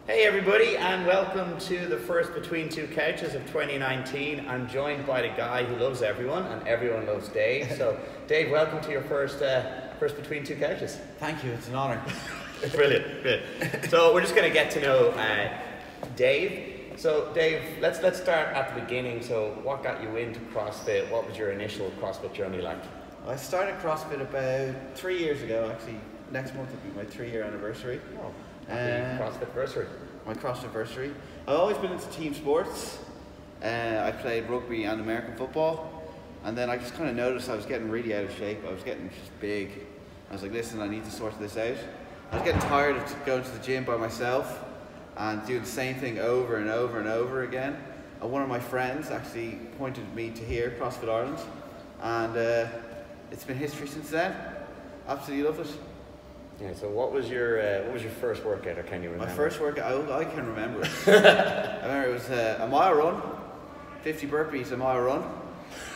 Hey everybody, and welcome to the first Between Two Couches of 2019. I'm joined by the guy who loves everyone, and everyone loves Dave. So, Dave, welcome to your first Between Two Couches. Thank you, it's an honour. Brilliant, good. So we're just going to get to know Dave. So, Dave, let's start at the beginning. So, what got you into CrossFit? What was your initial CrossFit journey like? I started CrossFit about 3 years ago, actually. Next month will be my 3-year anniversary. Oh. CrossFit-versary. My CrossFit-versary. I've always been into team sports. I played rugby and American football, and then I just kind of noticed I was getting really out of shape. I was getting just big. I was like, listen, I need to sort this out. I was getting tired of going to the gym by myself and doing the same thing over and over and over again. And one of my friends actually pointed me to here, CrossFit Ireland, and it's been history since then. Absolutely love it. Yeah. So what was your first workout, or can you remember? My first workout, I can remember it. I remember it was a mile run, 50 burpees, a mile run,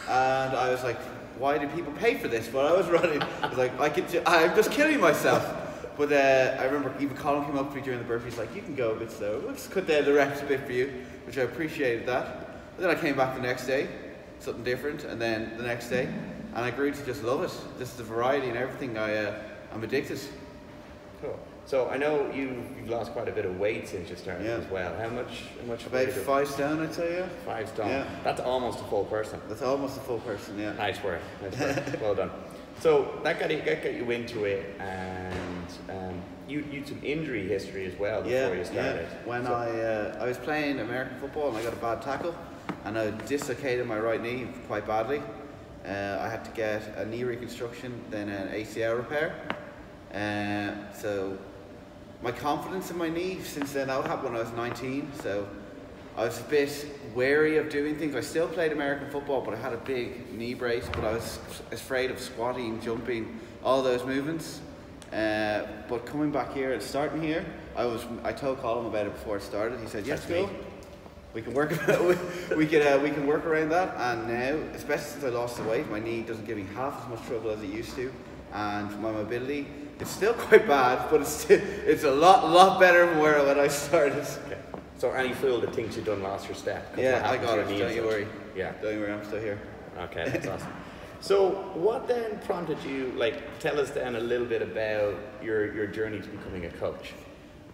and I was like, why do people pay for this? But I was running. I was like, I'm just killing myself. But I remember even Colin came up to me during the burpees, like, you can go a bit slower. We'll just cut down the reps a bit for you, which I appreciated that. But then I came back the next day, something different, and then the next day, and I grew to just love it. Just the variety and everything. I'm addicted. Cool. So I know you've lost quite a bit of weight since you started as well. How much? About 5 stone, I'd say. Yeah. 5 stone. Yeah. That's almost a full person. That's almost a full person. Yeah. Nice work. Nice work. Well done. So that got you into it, and you had some injury history as well before you started. Yeah. When I was playing American football and I got a bad tackle, and I dislocated my right knee quite badly. I had to get a knee reconstruction, then an ACL repair. So my confidence in my knee since then, that happened when I was 19, so I was a bit wary of doing things. I still played American football, but I had a big knee brace, but I was afraid of squatting, jumping, all those movements. But coming back here and starting here, I told Colin about it before it started. He said, yes, go. We can work we can work around that, and now, especially since I lost the weight, my knee doesn't give me half as much trouble as it used to, and my mobility, it's still quite bad, but it's a lot better than when I started. Okay. So any fool that thinks you done lost your step? Yeah, I got it. Don't you worry. Yeah. Don't you worry, I'm still here. Okay, that's awesome. So what then prompted you, tell us then a little bit about your journey to becoming a coach?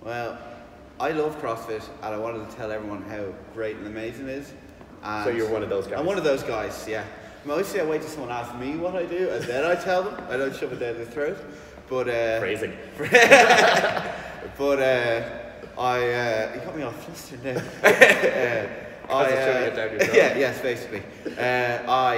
Well, I love CrossFit, and I wanted to tell everyone how great and amazing it is. And so you're one of those guys? I'm one of those guys, yeah. Mostly I wait till someone asks me what I do, and then I tell them. I don't shove it down their throat. But phrasing. But you got me all flustered now. Yes, basically. I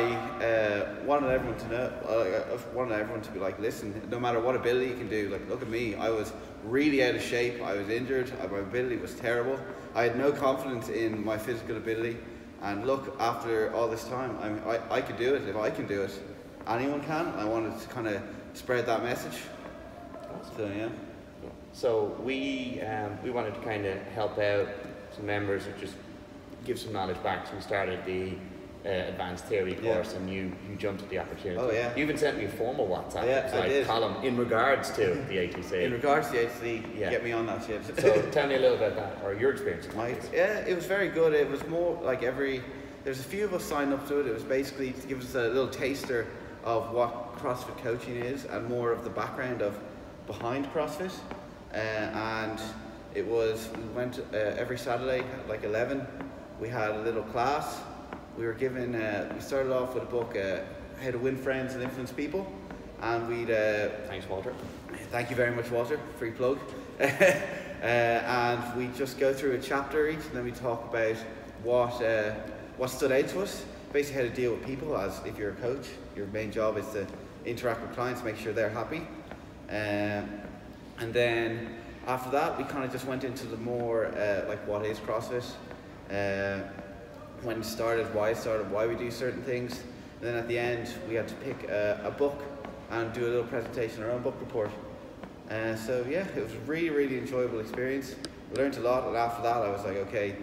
wanted everyone to know. I wanted everyone to be like, listen, no matter what ability you can do, like, look at me. I was really out of shape. I was injured. My ability was terrible. I had no confidence in my physical ability. And look, after all this time, I could do it. If I can do it, anyone can. I wanted to kind of spread that message. So yeah. So we wanted to kind of help out some members and just give some knowledge back. So we started the advanced theory course, and you jumped at the opportunity. Oh yeah. You even sent me a formal WhatsApp. Yeah, I did. Column in regards to the ATC. In regards to the ATC, get me on that shit. So tell me a little bit about that, or your experience. Yeah, it was very good. It was more like there's a few of us signed up to it. It was basically to give us a little taster of what CrossFit coaching is, and more of the background of behind CrossFit. And it was, we went every Saturday at like 11. We had a little class. We were given, we started off with a book, How to Win Friends and Influence People. And we'd... Thanks, Walter. Thank you very much, Walter. Free plug. And we just go through a chapter each, and then we talk about what stood out to us. Basically how to deal with people, as if you're a coach. Your main job is to interact with clients, make sure they're happy. And then after that, we kind of just went into the more like what is CrossFit, when it started, why we do certain things. And then at the end, we had to pick a book and do a little presentation, our own book report. So yeah, it was a really enjoyable experience. I learned a lot, and after that, I was like, okay,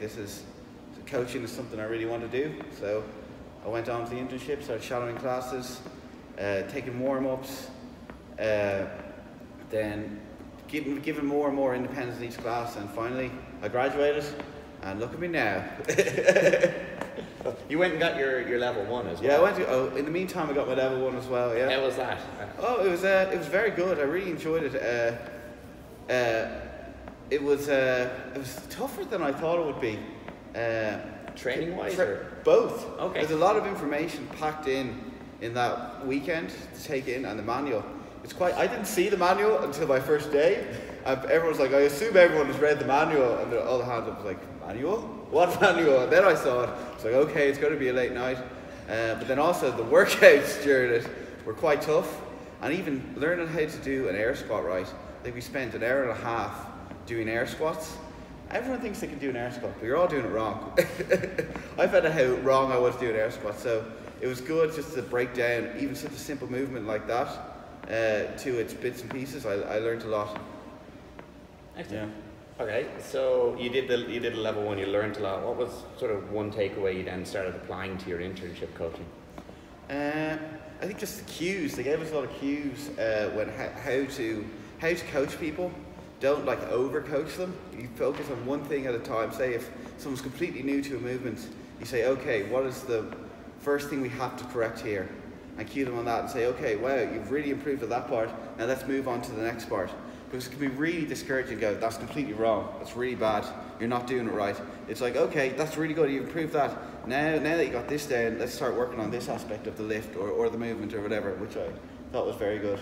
coaching is something I really want to do. So I went on to the internship, started shadowing classes, taking warm-ups, then given more and more independence in each class, and finally I graduated, and look at me now. You went and got your level 1 as well. Yeah, I went to. In the meantime, I got my level 1 as well. Yeah. How was that? Oh, it was very good. I really enjoyed it. It was tougher than I thought it would be. Training wise, both. Okay. There's a lot of information packed in that weekend to take in, and the manual. I didn't see the manual until my first day. Everyone's like, I assume everyone has read the manual, and all the hands up was like, manual? What manual? And then I saw it. It's like, okay, it's going to be a late night. But then also the workouts during it were quite tough, and even learning how to do an air squat right. I think we spent an hour and a half doing air squats. Everyone thinks they can do an air squat, but you're all doing it wrong. I found out how wrong I was doing air squats, so it was good just to break down even such a simple movement like that to its bits and pieces. I learned a lot. Excellent. Yeah. Okay, so you did a level 1. You learned a lot. What was sort of one takeaway you then started applying to your internship coaching? I think just the cues. They gave us a lot of cues when how to coach people. Don't like over-coach them. You focus on one thing at a time. Say if someone's completely new to a movement, you say, okay, what is the first thing we have to correct here? And cue them on that and say, okay, wow, you've really improved at that part. Now let's move on to the next part. Because it can be really discouraging to go, that's completely wrong. That's really bad. You're not doing it right. It's like, okay, that's really good. You've improved that. Now that you got this down, let's start working on this aspect of the lift or the movement or whatever, which I thought was very good.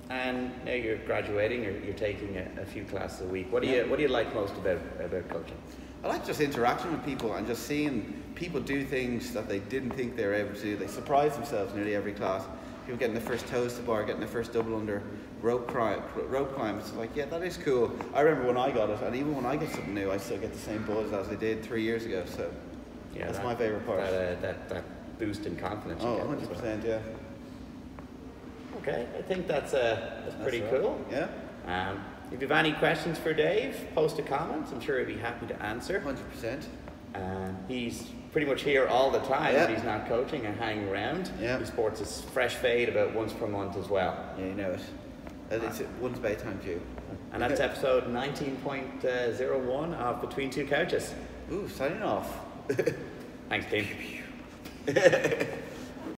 And now you're graduating, you're taking a few classes a week. What do you like most about coaching? I like just interacting with people and just seeing people do things that they didn't think they were able to do. They surprise themselves nearly every class. People getting their first toes to bar, getting their first double under, rope climb. It's like, yeah, that is cool. I remember when I got it, and even when I get something new, I still get the same buzz as I did 3 years ago. So yeah, that's my favorite part. That boost in confidence. Oh, 100%, yeah. Okay, I think that's pretty cool. Yeah. If you have any questions for Dave, post a comment. I'm sure he'd be happy to answer. 100%. He's pretty much here all the time. Yeah. He's not coaching and hanging around. Yeah. He sports his fresh fade about once per month as well. Yeah, you know it. It's one's bedtime due. And that's episode 19.01 of Between Two Couches. Ooh, signing off. Thanks, Kane.